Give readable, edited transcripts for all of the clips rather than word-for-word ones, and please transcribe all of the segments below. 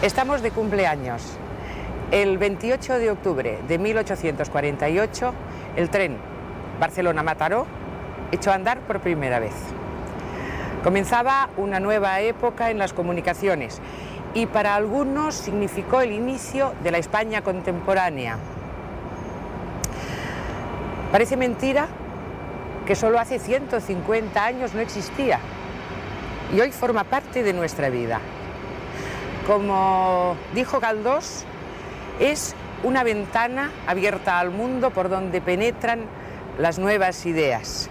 Estamos de cumpleaños. El 28 de octubre de 1848, el tren Barcelona-Mataró echó a andar por primera vez. Comenzaba una nueva época en las comunicaciones y para algunos significó el inicio de la España contemporánea. Parece mentira que solo hace 150 años no existía y hoy forma parte de nuestra vida. Como dijo Galdós, es una ventana abierta al mundo por donde penetran las nuevas ideas.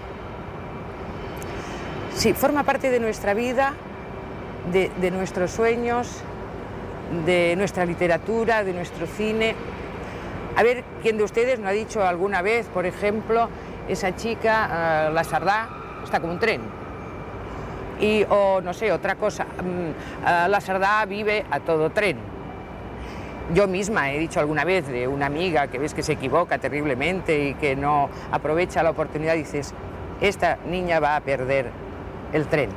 Sí, forma parte de nuestra vida, de nuestros sueños, de nuestra literatura, de nuestro cine. A ver, ¿quién de ustedes no ha dicho alguna vez, por ejemplo, esa chica, la Sardá, está como un tren? O no sé, otra cosa, la Sardá vive a todo tren. Yo misma he dicho alguna vez de una amiga que ves que se equivoca terriblemente y que no aprovecha la oportunidad, dices, esta niña va a perder el tren.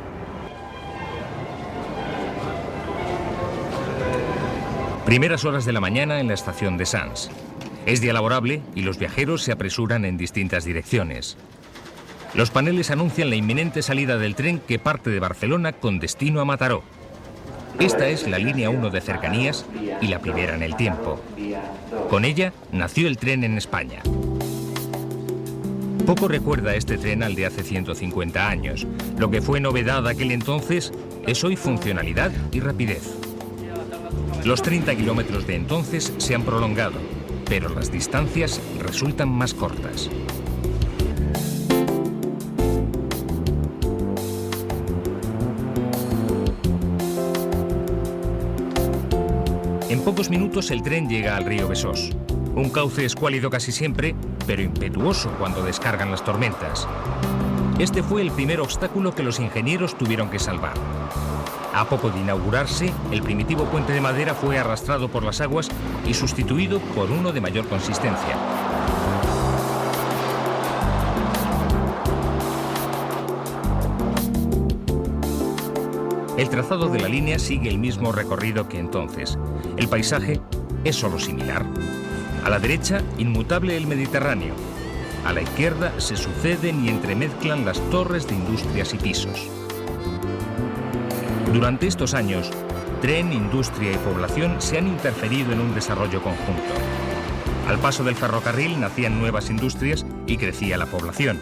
Primeras horas de la mañana en la estación de Sants. Es día laborable y los viajeros se apresuran en distintas direcciones. Los paneles anuncian la inminente salida del tren que parte de Barcelona con destino a Mataró. Esta es la línea 1 de cercanías y la primera en el tiempo. Con ella nació el tren en España. Poco recuerda este tren al de hace 150 años. Lo que fue novedad aquel entonces es hoy funcionalidad y rapidez. Los 30 kilómetros de entonces se han prolongado, pero las distancias resultan más cortas. En pocos minutos el tren llega al río Besós. Un cauce escuálido casi siempre, pero impetuoso cuando descargan las tormentas. Este fue el primer obstáculo que los ingenieros tuvieron que salvar. A poco de inaugurarse, el primitivo puente de madera fue arrastrado por las aguas y sustituido por uno de mayor consistencia. El trazado de la línea sigue el mismo recorrido que entonces. El paisaje es solo similar. A la derecha, inmutable el Mediterráneo. A la izquierda se suceden y entremezclan las torres de industrias y pisos. Durante estos años, tren, industria y población se han interferido en un desarrollo conjunto. Al paso del ferrocarril nacían nuevas industrias y crecía la población.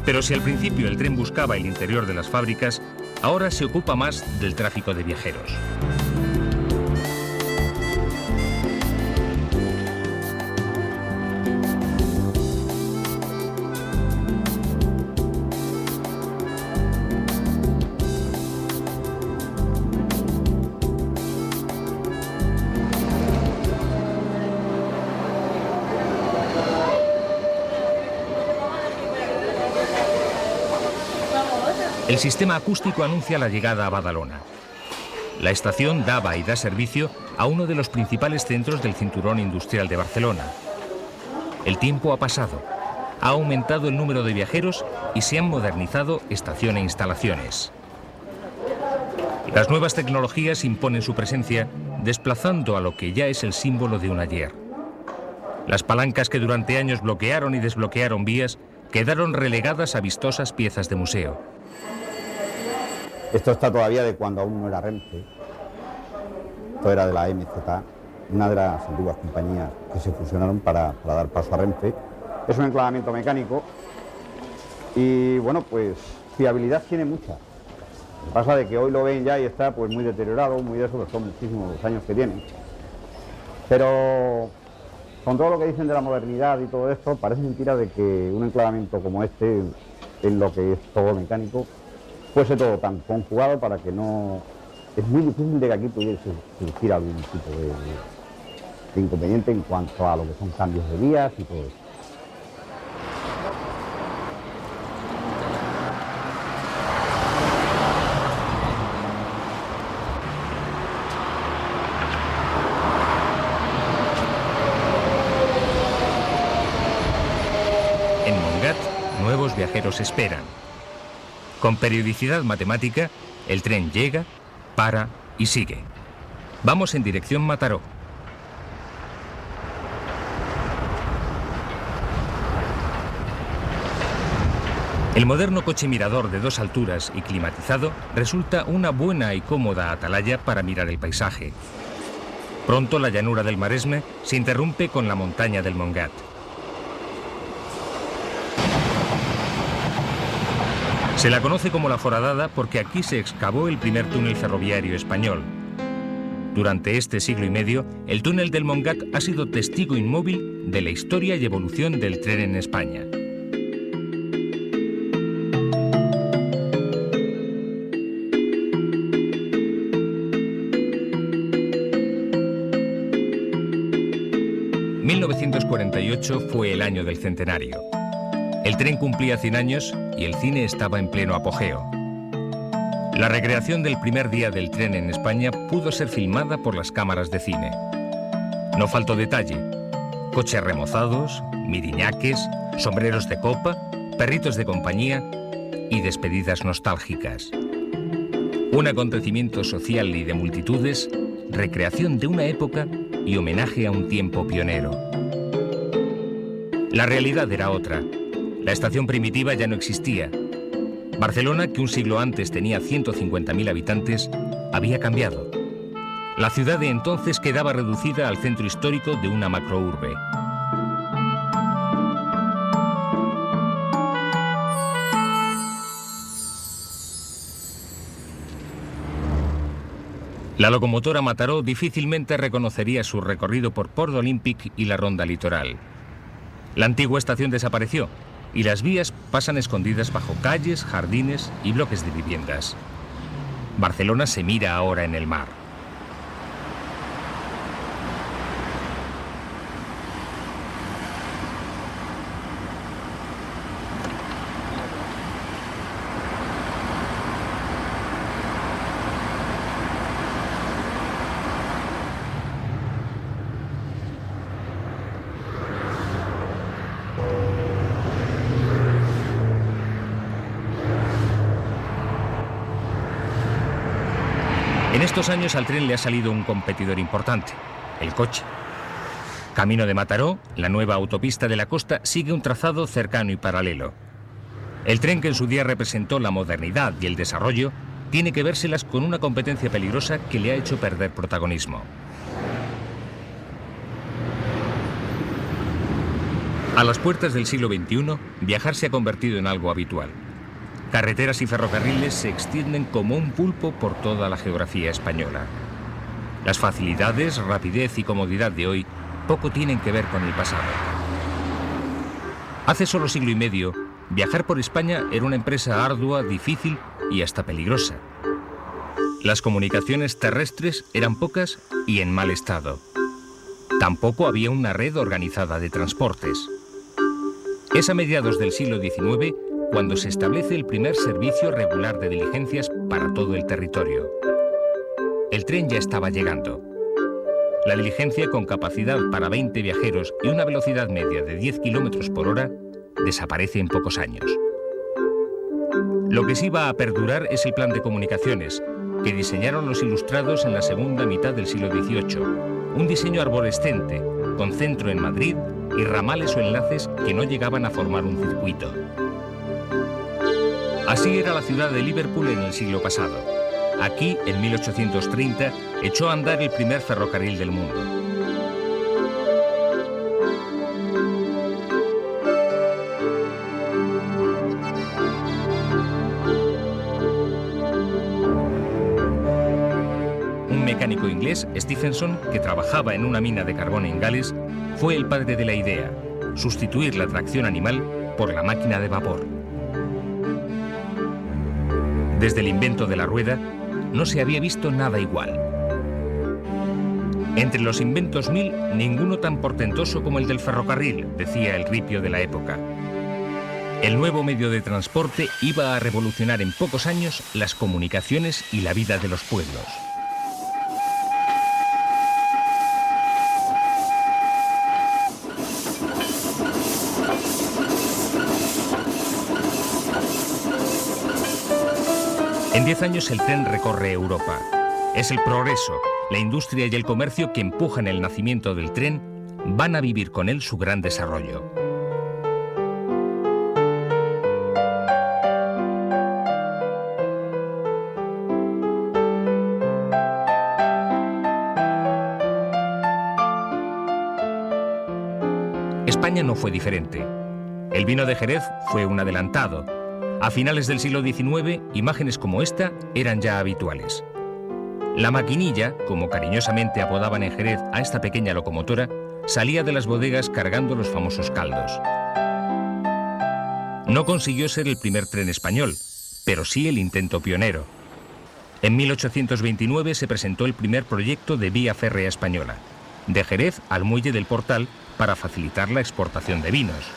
Pero si al principio el tren buscaba el interior de las fábricas, ahora se ocupa más del tráfico de viajeros. El sistema acústico anuncia la llegada a Badalona. La estación daba y da servicio a uno de los principales centros del cinturón industrial de Barcelona. El tiempo ha pasado, ha aumentado el número de viajeros y se han modernizado estación e instalaciones. Las nuevas tecnologías imponen su presencia, desplazando a lo que ya es el símbolo de un ayer. Las palancas que durante años bloquearon y desbloquearon vías quedaron relegadas a vistosas piezas de museo. Esto está todavía de cuando aún no era Renfe. Esto era de la MZ, una de las antiguas compañías que se fusionaron para dar paso a Renfe. Es un enclavamiento mecánico y, bueno, pues fiabilidad tiene mucha. Lo que pasa de que hoy lo ven ya y está pues muy deteriorado, muy de eso, pues son muchísimos los años que tiene. Pero con todo lo que dicen de la modernidad y todo esto, parece mentira de que un enclavamiento como este, en lo que es todo mecánico, fuese todo tan conjugado para que no... Es muy difícil de que aquí pudiese surgir algún tipo de inconveniente en cuanto a lo que son cambios de vías y todo eso. En Montgat, nuevos viajeros esperan. Con periodicidad matemática, el tren llega, para y sigue. Vamos en dirección Mataró. El moderno coche mirador de 2 alturas y climatizado resulta una buena y cómoda atalaya para mirar el paisaje. Pronto la llanura del Maresme se interrumpe con la montaña del Montgat. Se la conoce como la Foradada porque aquí se excavó el primer túnel ferroviario español. Durante este siglo y medio, el túnel del Montgat ha sido testigo inmóvil de la historia y evolución del tren en España. ...1948 fue el año del centenario. El tren cumplía 100 años y el cine estaba en pleno apogeo. La recreación del primer día del tren en España pudo ser filmada por las cámaras de cine. No faltó detalle: coches remozados, miriñaques, sombreros de copa, perritos de compañía y despedidas nostálgicas. Un acontecimiento social y de multitudes, recreación de una época y homenaje a un tiempo pionero. La realidad era otra. La estación primitiva ya no existía. Barcelona, que un siglo antes tenía 150.000 habitantes, había cambiado. La ciudad de entonces quedaba reducida al centro histórico de una macrourbe. La locomotora Mataró difícilmente reconocería su recorrido por Port Olímpic y la Ronda Litoral. La antigua estación desapareció y las vías pasan escondidas bajo calles, jardines y bloques de viviendas. Barcelona se mira ahora en el mar. En estos años al tren le ha salido un competidor importante, el coche. Camino de Mataró, la nueva autopista de la costa, sigue un trazado cercano y paralelo. El tren, que en su día representó la modernidad y el desarrollo, tiene que vérselas con una competencia peligrosa que le ha hecho perder protagonismo. A las puertas del siglo XXI, viajar se ha convertido en algo habitual. Carreteras y ferrocarriles se extienden como un pulpo por toda la geografía española. Las facilidades, rapidez y comodidad de hoy poco tienen que ver con el pasado. Hace solo siglo y medio, viajar por España era una empresa ardua, difícil y hasta peligrosa. Las comunicaciones terrestres eran pocas y en mal estado. Tampoco había una red organizada de transportes. Es a mediados del siglo XIX cuando se establece el primer servicio regular de diligencias para todo el territorio. El tren ya estaba llegando. La diligencia, con capacidad para 20 viajeros y una velocidad media de 10 km por hora, desaparece en pocos años. Lo que sí va a perdurar es el plan de comunicaciones, que diseñaron los ilustrados en la segunda mitad del siglo XVIII. Un diseño arborescente, con centro en Madrid y ramales o enlaces que no llegaban a formar un circuito. Así era la ciudad de Liverpool en el siglo pasado. Aquí, en 1830, echó a andar el primer ferrocarril del mundo. Un mecánico inglés, Stephenson, que trabajaba en una mina de carbón en Gales, fue el padre de la idea: sustituir la tracción animal por la máquina de vapor. Desde el invento de la rueda, no se había visto nada igual. Entre los inventos 1000, ninguno tan portentoso como el del ferrocarril, decía el ripio de la época. El nuevo medio de transporte iba a revolucionar en pocos años las comunicaciones y la vida de los pueblos. En 10 años el tren recorre Europa. Es el progreso, la industria y el comercio que empujan el nacimiento del tren van a vivir con él su gran desarrollo. España no fue diferente. El vino de Jerez fue un adelantado. A finales del siglo XIX, imágenes como esta eran ya habituales. La maquinilla, como cariñosamente apodaban en Jerez a esta pequeña locomotora, salía de las bodegas cargando los famosos caldos. No consiguió ser el primer tren español, pero sí el intento pionero. En 1829 se presentó el primer proyecto de vía férrea española, de Jerez al muelle del Portal, para facilitar la exportación de vinos.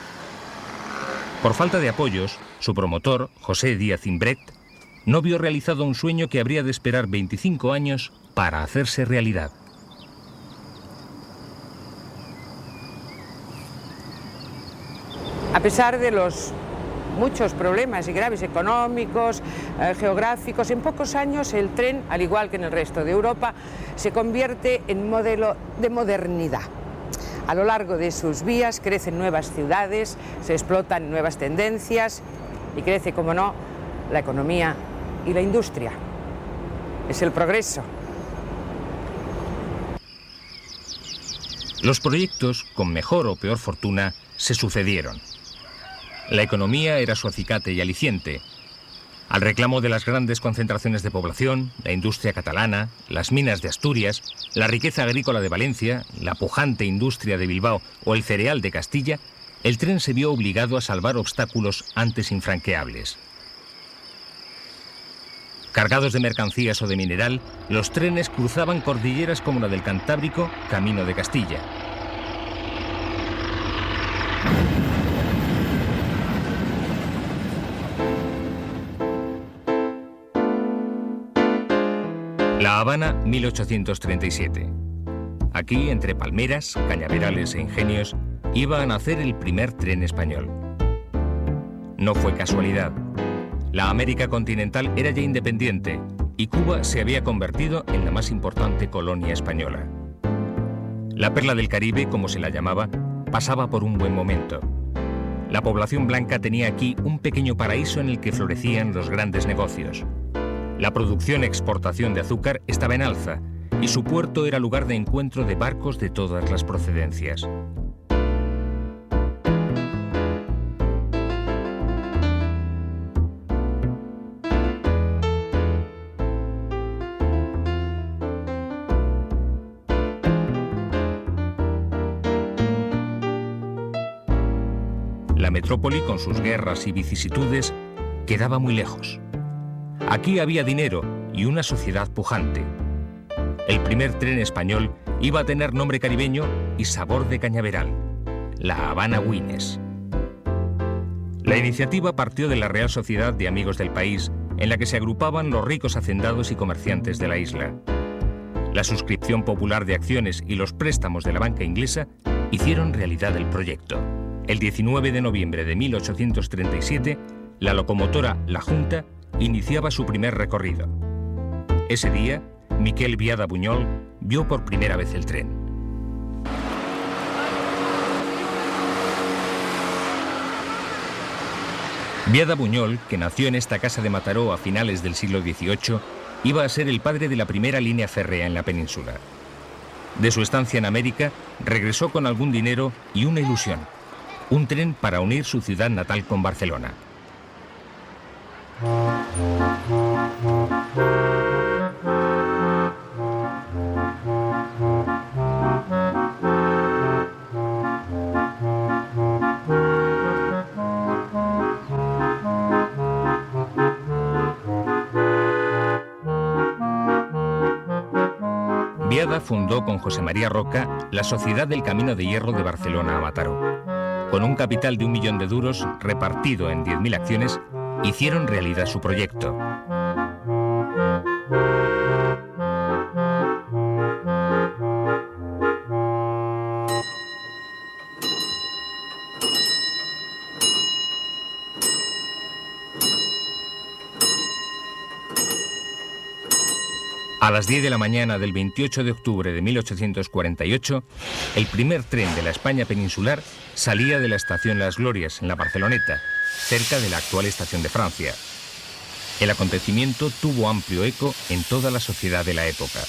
Por falta de apoyos, su promotor, José Díaz Imbret, no vio realizado un sueño que habría de esperar 25 años para hacerse realidad. A pesar de los muchos problemas y graves económicos, geográficos, en pocos años el tren, al igual que en el resto de Europa, se convierte en modelo de modernidad. A lo largo de sus vías crecen nuevas ciudades, se explotan nuevas tendencias y crece, como no, la economía y la industria. Es el progreso. Los proyectos, con mejor o peor fortuna, se sucedieron. La economía era su acicate y aliciente. Al reclamo de las grandes concentraciones de población, la industria catalana, las minas de Asturias, la riqueza agrícola de Valencia, la pujante industria de Bilbao o el cereal de Castilla, el tren se vio obligado a salvar obstáculos antes infranqueables. Cargados de mercancías o de mineral, los trenes cruzaban cordilleras como la del Cantábrico, camino de Castilla. La Habana, 1837. Aquí, entre palmeras, cañaverales e ingenios, iba a nacer el primer tren español. No fue casualidad. La América continental era ya independiente y Cuba se había convertido en la más importante colonia española. La perla del Caribe, como se la llamaba, pasaba por un buen momento. La población blanca tenía aquí un pequeño paraíso en el que florecían los grandes negocios. La producción e exportación de azúcar estaba en alza y su puerto era lugar de encuentro de barcos de todas las procedencias. La metrópoli, con sus guerras y vicisitudes, quedaba muy lejos. Aquí había dinero y una sociedad pujante. El primer tren español iba a tener nombre caribeño y sabor de cañaveral: La Habana Wines. La iniciativa partió de la Real Sociedad de Amigos del País, en la que se agrupaban los ricos hacendados y comerciantes de la isla. La suscripción popular de acciones y los préstamos de la banca inglesa hicieron realidad el proyecto. El 19 de noviembre de 1837, la locomotora La Junta iniciaba su primer recorrido. Ese día, Miquel Biada Buñol vio por primera vez el tren. Biada Buñol, que nació en esta casa de Mataró a finales del siglo XVIII, iba a ser el padre de la primera línea férrea en la península. De su estancia en América, regresó con algún dinero y una ilusión: un tren para unir su ciudad natal con Barcelona. Biada fundó con José María Roca la Sociedad del Camino de Hierro de Barcelona a Mataró. Con un capital de 1 millón de duros repartido en 10.000 acciones, hicieron realidad su proyecto. A las 10 de la mañana del 28 de octubre de 1848, el primer tren de la España peninsular salía de la estación Las Glorias, en la Barceloneta, cerca de la actual estación de Francia. El acontecimiento tuvo amplio eco en toda la sociedad de la época.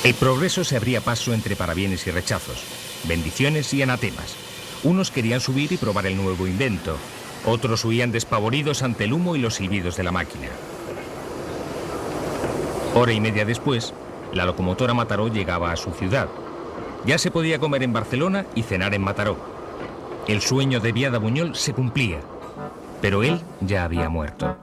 El progreso se abría paso entre parabienes y rechazos, bendiciones y anatemas. Unos querían subir y probar el nuevo invento, otros huían despavoridos ante el humo y los silbidos de la máquina. Hora y media después, la locomotora Mataró llegaba a su ciudad. Ya se podía comer en Barcelona y cenar en Mataró. El sueño de Biada Buñol se cumplía, pero él ya había muerto.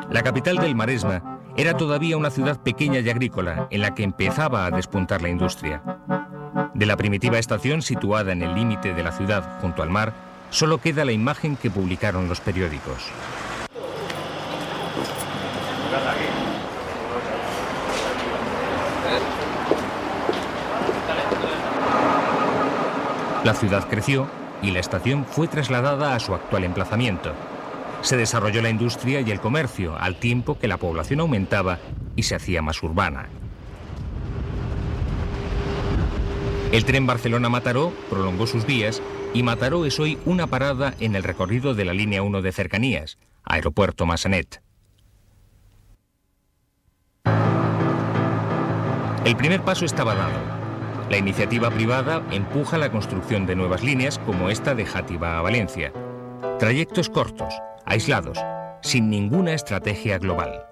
La capital del Maresma era todavía una ciudad pequeña y agrícola en la que empezaba a despuntar la industria. De la primitiva estación situada en el límite de la ciudad junto al mar, solo queda la imagen que publicaron los periódicos. La ciudad creció y la estación fue trasladada a su actual emplazamiento. Se desarrolló la industria y el comercio al tiempo que la población aumentaba y se hacía más urbana. El tren Barcelona-Mataró prolongó sus vías y Mataró es hoy una parada en el recorrido de la línea 1 de cercanías, Aeropuerto Massanet. El primer paso estaba dado. La iniciativa privada empuja la construcción de nuevas líneas como esta de Játiva a Valencia. Trayectos cortos, aislados, sin ninguna estrategia global.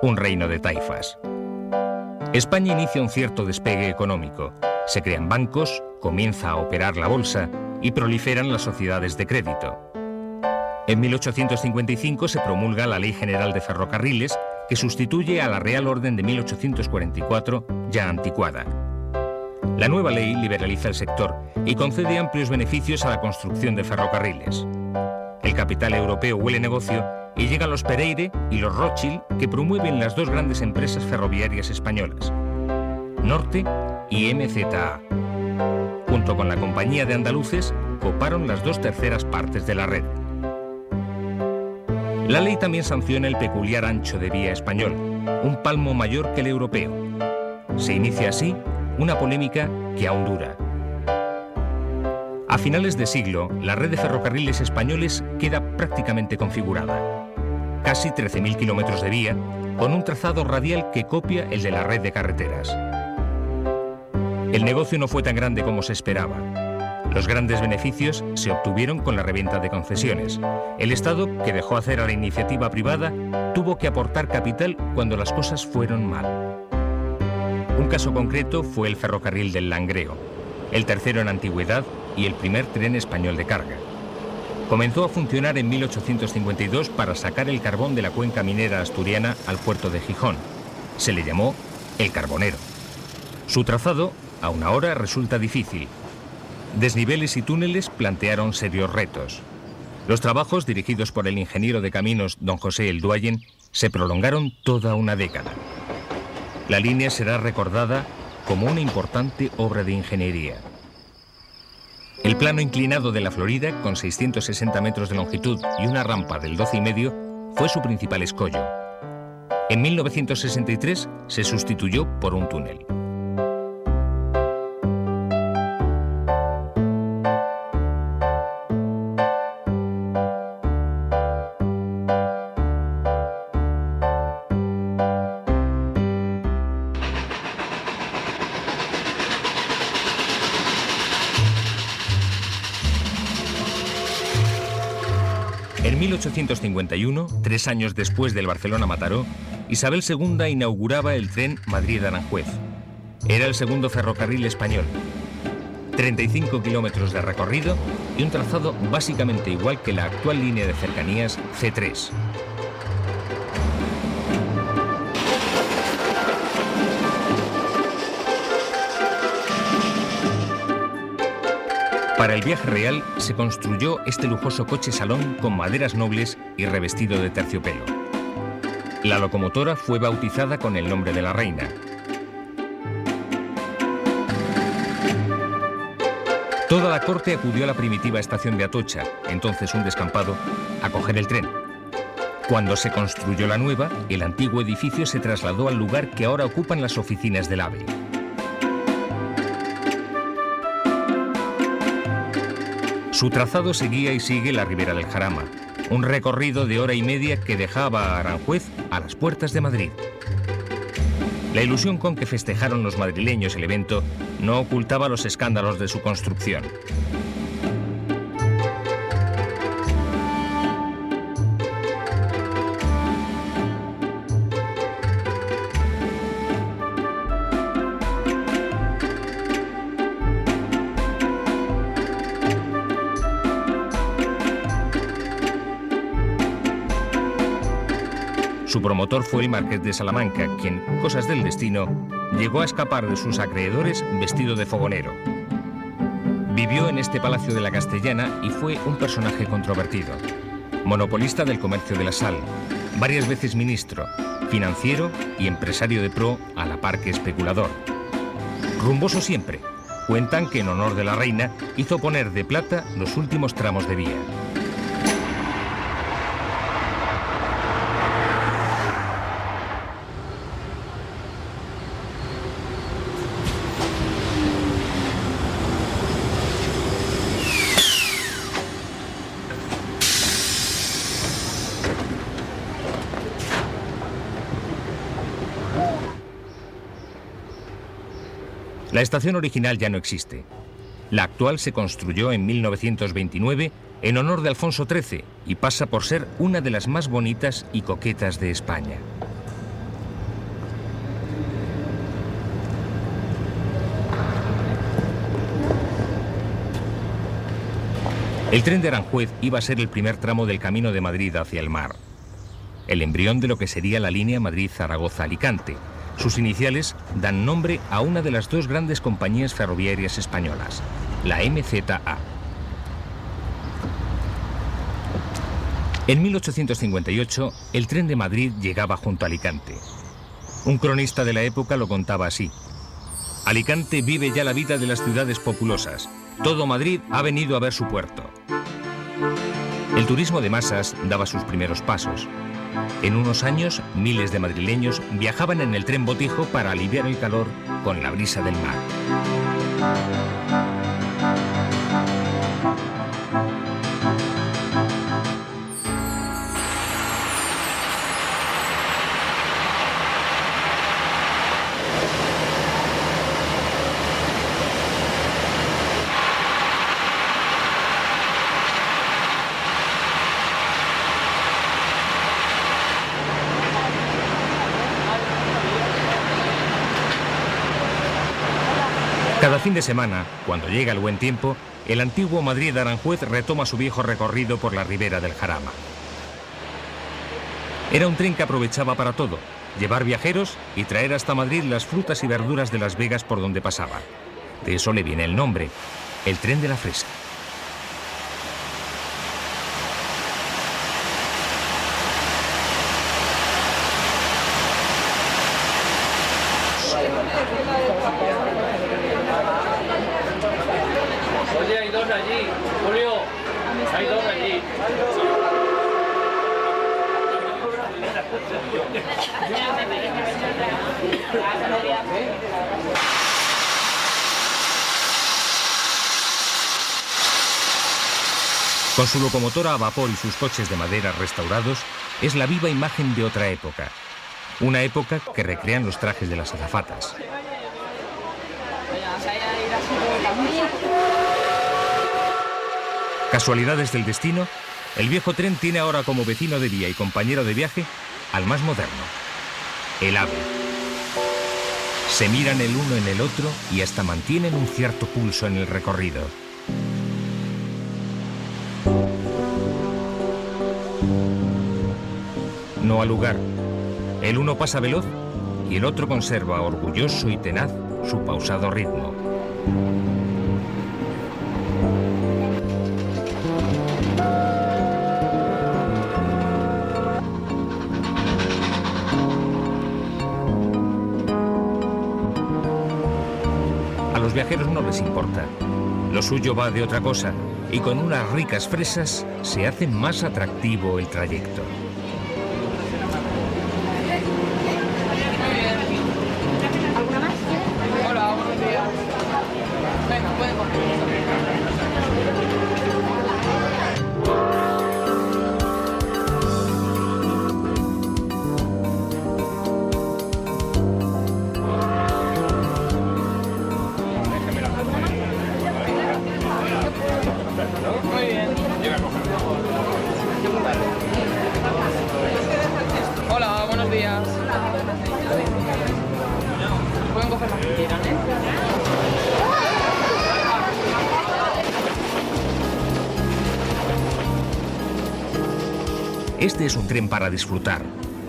Un reino de taifas. España inicia un cierto despegue económico. Se crean bancos, comienza a operar la bolsa y proliferan las sociedades de crédito. En 1855 se promulga la Ley General de Ferrocarriles, que sustituye a la Real Orden de 1844, ya anticuada. La nueva ley liberaliza el sector y concede amplios beneficios a la construcción de ferrocarriles. El capital europeo huele negocio y llegan los Pereire y los Rothschild, que promueven las dos grandes empresas ferroviarias españolas, Norte y MZA. Junto con la Compañía de Andaluces, coparon las 2/3 partes de la red. La ley también sanciona el peculiar ancho de vía español, un palmo mayor que el europeo. Se inicia así una polémica que aún dura. A finales de siglo, la red de ferrocarriles españoles queda prácticamente configurada. Casi 13.000 kilómetros de vía, con un trazado radial que copia el de la red de carreteras. El negocio no fue tan grande como se esperaba. Los grandes beneficios se obtuvieron con la reventa de concesiones. El Estado, que dejó hacer a la iniciativa privada, tuvo que aportar capital cuando las cosas fueron mal. Un caso concreto fue el ferrocarril del Langreo, el tercero en antigüedad y el primer tren español de carga. Comenzó a funcionar en 1852 para sacar el carbón de la cuenca minera asturiana al puerto de Gijón. Se le llamó el Carbonero. Su trazado, aún ahora, resulta difícil. Desniveles y túneles plantearon serios retos. Los trabajos, dirigidos por el ingeniero de caminos don José El Duayen, se prolongaron toda una década. La línea será recordada como una importante obra de ingeniería. El plano inclinado de la Florida, con 660 metros de longitud y una rampa del 12,5, fue su principal escollo. En 1963 se sustituyó por un túnel. En 1851, 3 años después del Barcelona-Mataró, Isabel II inauguraba el tren Madrid-Aranjuez. Era el segundo ferrocarril español. 35 kilómetros de recorrido y un trazado básicamente igual que la actual línea de cercanías C3. Para el viaje real se construyó este lujoso coche salón con maderas nobles y revestido de terciopelo. La locomotora fue bautizada con el nombre de la reina. Toda la corte acudió a la primitiva estación de Atocha, entonces un descampado, a coger el tren. Cuando se construyó la nueva, el antiguo edificio se trasladó al lugar que ahora ocupan las oficinas del AVE. Su trazado seguía y sigue la ribera del Jarama, un recorrido de hora y media que dejaba a Aranjuez a las puertas de Madrid. La ilusión con que festejaron los madrileños el evento no ocultaba los escándalos de su construcción. Su promotor fue el marqués de Salamanca, quien, cosas del destino, llegó a escapar de sus acreedores vestido de fogonero. Vivió en este Palacio de la Castellana y fue un personaje controvertido. Monopolista del comercio de la sal, varias veces ministro, financiero y empresario de pro a la par que especulador. Rumboso siempre. Cuentan que en honor de la reina hizo poner de plata los últimos tramos de vía. La estación original ya no existe. La actual se construyó en 1929 en honor de Alfonso XIII y pasa por ser una de las más bonitas y coquetas de España. El tren de Aranjuez iba a ser el primer tramo del camino de Madrid hacia el mar. El embrión de lo que sería la línea Madrid-Zaragoza-Alicante. Sus iniciales dan nombre a una de las dos grandes compañías ferroviarias españolas, la MZA. En 1858, el tren de Madrid llegaba junto a Alicante. Un cronista de la época lo contaba así: Alicante vive ya la vida de las ciudades populosas. Todo Madrid ha venido a ver su puerto. El turismo de masas daba sus primeros pasos. En unos años, miles de madrileños viajaban en el tren botijo para aliviar el calor con la brisa del mar. Cada fin de semana, cuando llega el buen tiempo, el antiguo Madrid-Aranjuez retoma su viejo recorrido por la ribera del Jarama. Era un tren que aprovechaba para todo: llevar viajeros y traer hasta Madrid las frutas y verduras de Las Vegas por donde pasaba. De eso le viene el nombre, el tren de la fresa. Oye, hay dos allí, Julio, hay dos allí. Con su locomotora a vapor y sus coches de madera restaurados, es la viva imagen de otra época. Una época que recrean los trajes de las azafatas. Casualidades del destino, el viejo tren tiene ahora como vecino de vía y compañero de viaje al más moderno, el AVE. Se miran el uno en el otro y hasta mantienen un cierto pulso en el recorrido. No al lugar. El uno pasa veloz y el otro conserva orgulloso y tenaz su pausado ritmo. A los viajeros no les importa. Lo suyo va de otra cosa y con unas ricas fresas se hace más atractivo el trayecto. Hola, buenos días. Pueden coger las que quieran, ¿eh? Este es un tren para disfrutar,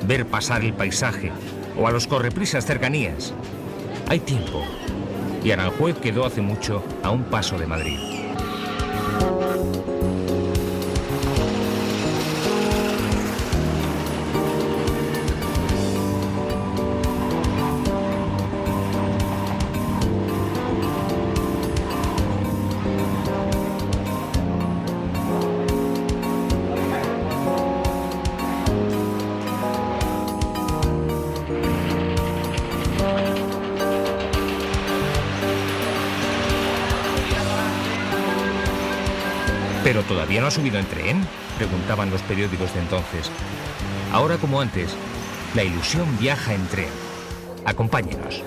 ver pasar el paisaje o a los correprisas cercanías. Hay tiempo y Aranjuez quedó hace mucho a un paso de Madrid. ¿Pero todavía no ha subido en tren?, preguntaban los periódicos de entonces. Ahora, como antes, la ilusión viaja en tren. Acompáñenos.